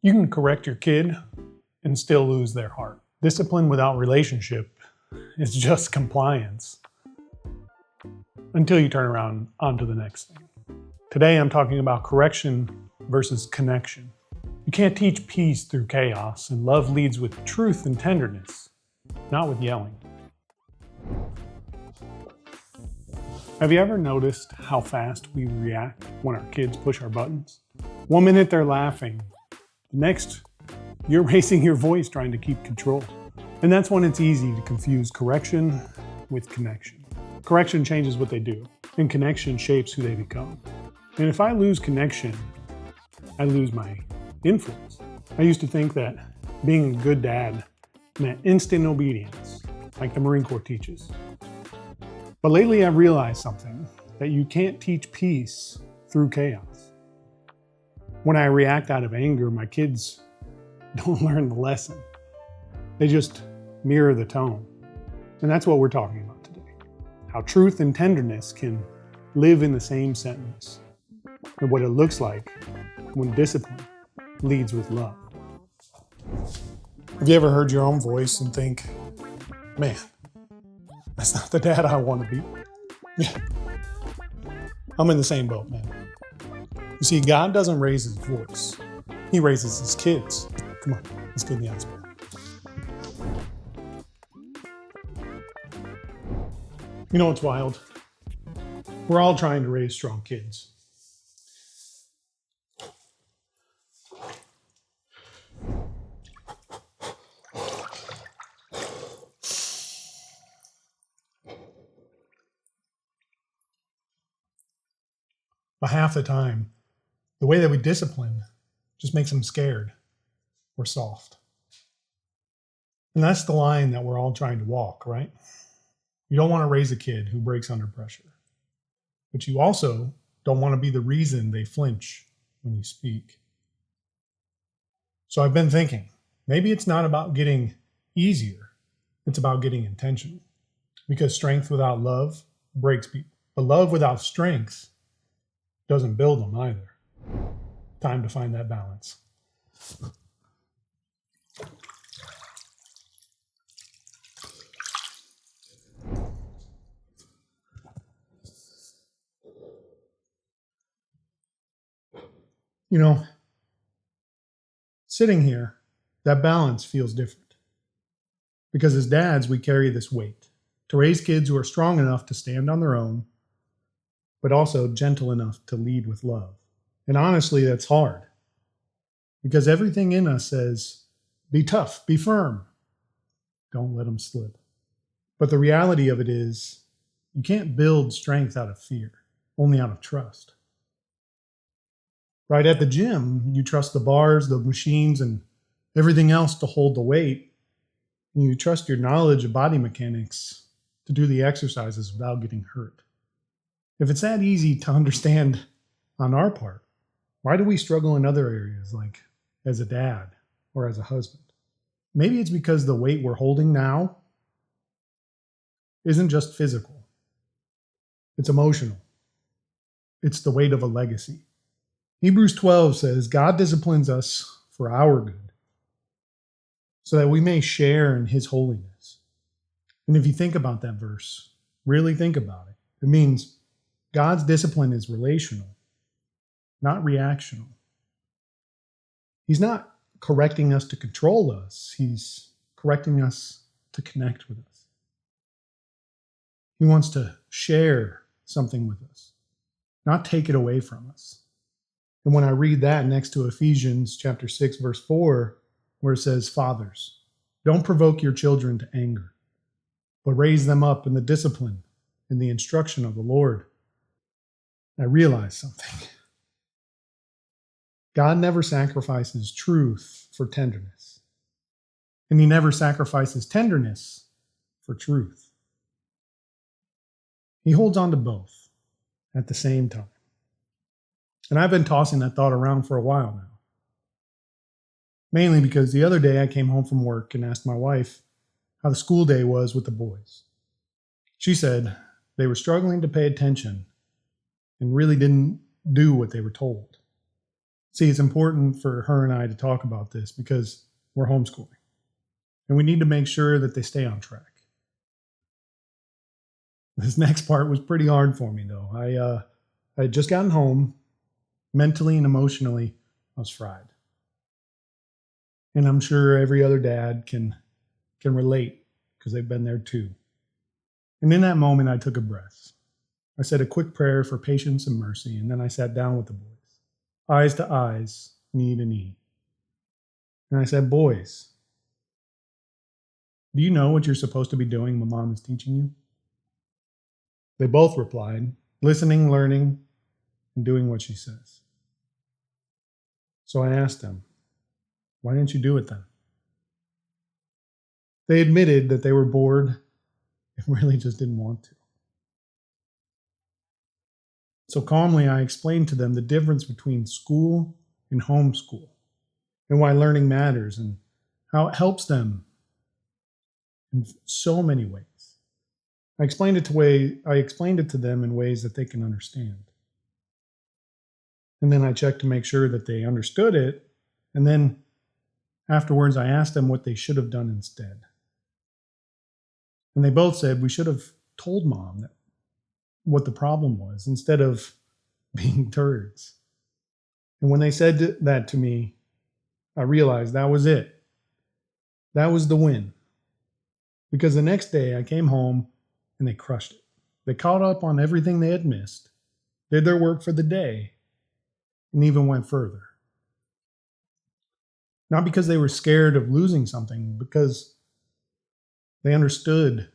You can correct your kid and still lose their heart. Discipline without relationship is just compliance until you turn around onto the next thing. Today I'm talking about correction versus connection. You can't teach peace through chaos, and love leads with truth and tenderness, not with yelling. Have you ever noticed how fast we react when our kids push our buttons? One minute they're laughing, the next you're raising your voice trying to keep control. And that's when it's easy to confuse correction with connection. Correction changes what they do, and connection shapes who they become. And if I lose connection, I lose my influence. I used to think that being a good dad meant instant obedience, like the Marine Corps teaches. But lately I've realized something, that you can't teach peace through chaos. When I react out of anger, my kids don't learn the lesson. They just mirror the tone. And that's what we're talking about today. How truth and tenderness can live in the same sentence, and what it looks like when discipline leads with love. Have you ever heard your own voice and think, man, that's not the dad I want to be? Yeah. I'm in the same boat, man. You see, God doesn't raise his voice. He raises his kids. Come on, let's get in the iceberg. You know what's wild? We're all trying to raise strong kids. But half the time, the way that we discipline just makes them scared or soft. And that's the line that we're all trying to walk, right? You don't want to raise a kid who breaks under pressure. But you also don't want to be the reason they flinch when you speak. So I've been thinking, maybe it's not about getting easier. It's about getting intentional. Because strength without love breaks people. But love without strength doesn't build them either. Time to find that balance. You know, sitting here, that balance feels different. Because as dads, we carry this weight to raise kids who are strong enough to stand on their own, but also gentle enough to lead with love. And honestly, that's hard. Because everything in us says, be tough, be firm. Don't let them slip. But the reality of it is, you can't build strength out of fear, only out of trust. Right at the gym, you trust the bars, the machines, and everything else to hold the weight. And you trust your knowledge of body mechanics to do the exercises without getting hurt. If it's that easy to understand on our part, why do we struggle in other areas, like as a dad or as a husband? Maybe it's because the weight we're holding now isn't just physical. It's emotional. It's the weight of a legacy. Hebrews 12 says, God disciplines us for our good, so that we may share in his holiness. And if you think about that verse, really think about it, it means God's discipline is relational, not reactional. He's not correcting us to control us. He's correcting us to connect with us. He wants to share something with us, not take it away from us. And when I read that next to Ephesians chapter 6, verse 4, where it says, Fathers, don't provoke your children to anger, but raise them up in the discipline and the instruction of the Lord. I realized something. God never sacrifices truth for tenderness. And he never sacrifices tenderness for truth. He holds on to both at the same time. And I've been tossing that thought around for a while now. Mainly because the other day I came home from work and asked my wife how the school day was with the boys. She said they were struggling to pay attention and really didn't do what they were told. See, it's important for her and I to talk about this because we're homeschooling. And we need to make sure that they stay on track. This next part was pretty hard for me, though. I had just gotten home. Mentally and emotionally, I was fried. And I'm sure every other dad can relate because they've been there too. And in that moment, I took a breath. I said a quick prayer for patience and mercy, and then I sat down with the boys, eyes to eyes, knee to knee. And I said, boys, do you know what you're supposed to be doing when mom is teaching you? They both replied, listening, learning, and doing what she says. So I asked them, why didn't you do it then? They admitted that they were bored and really just didn't want to. So calmly, I explained to them the difference between school and homeschool and why learning matters and how it helps them in so many ways. I explained it to them in ways that they can understand. And then I checked to make sure that they understood it. And then afterwards, I asked them what they should have done instead. And they both said we should have told mom what the problem was instead of being turds. And when they said that to me, I realized that was it. That was the win. Because the next day I came home and they crushed it. They caught up on everything they had missed, did their work for the day, and even went further. Not because they were scared of losing something, because they understood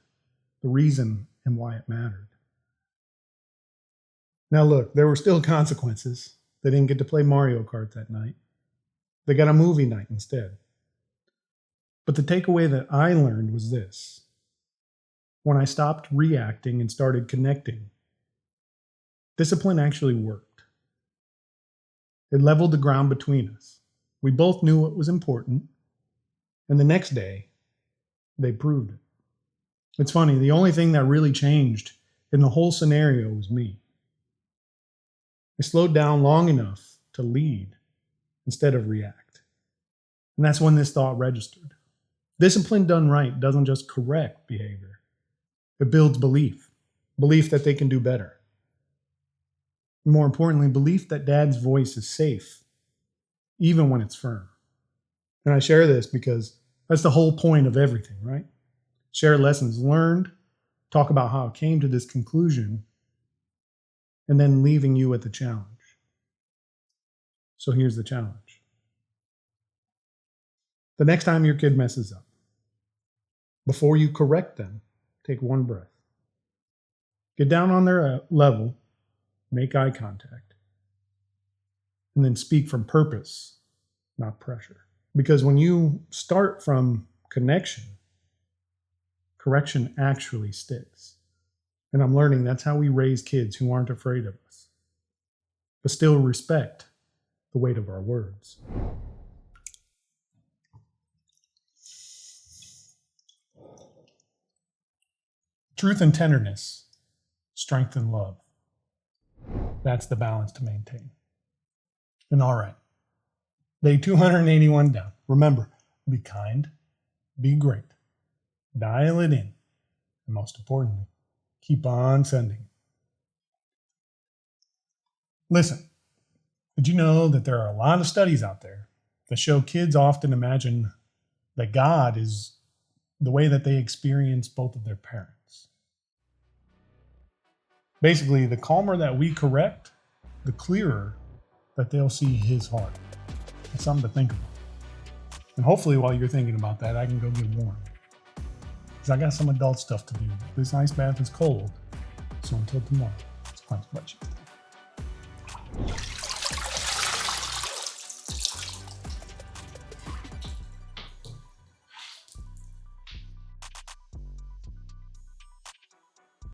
the reason and why it mattered. Now look, there were still consequences. They didn't get to play Mario Kart that night. They got a movie night instead. But the takeaway that I learned was this. When I stopped reacting and started connecting, discipline actually worked. It leveled the ground between us. We both knew what was important, and the next day, they proved it. It's funny, the only thing that really changed in the whole scenario was me. I slowed down long enough to lead instead of react. And that's when this thought registered. Discipline done right doesn't just correct behavior. It builds belief that they can do better. More importantly, belief that dad's voice is safe, even when it's firm. And I share this because that's the whole point of everything, right? Share lessons learned, talk about how it came to this conclusion, and then leaving you at the challenge. So here's the challenge. The next time your kid messes up, before you correct them, take one breath. Get down on their level, make eye contact, and then speak from purpose, not pressure. Because when you start from connection, correction actually sticks. And I'm learning that's how we raise kids who aren't afraid of us, but still respect the weight of our words. Truth and tenderness, strength and love. That's the balance to maintain. And all right, day 281 down. Remember, be kind, be great, dial it in, and most importantly, keep on sending. Listen, did you know that there are a lot of studies out there that show kids often imagine that God is the way that they experience both of their parents? Basically, the calmer that we correct, the clearer that they'll see his heart. It's something to think about. And hopefully while you're thinking about that, I can go get warm. Because I got some adult stuff to do. This ice bath is cold. So until tomorrow, it's Clem's Butt Cheeks.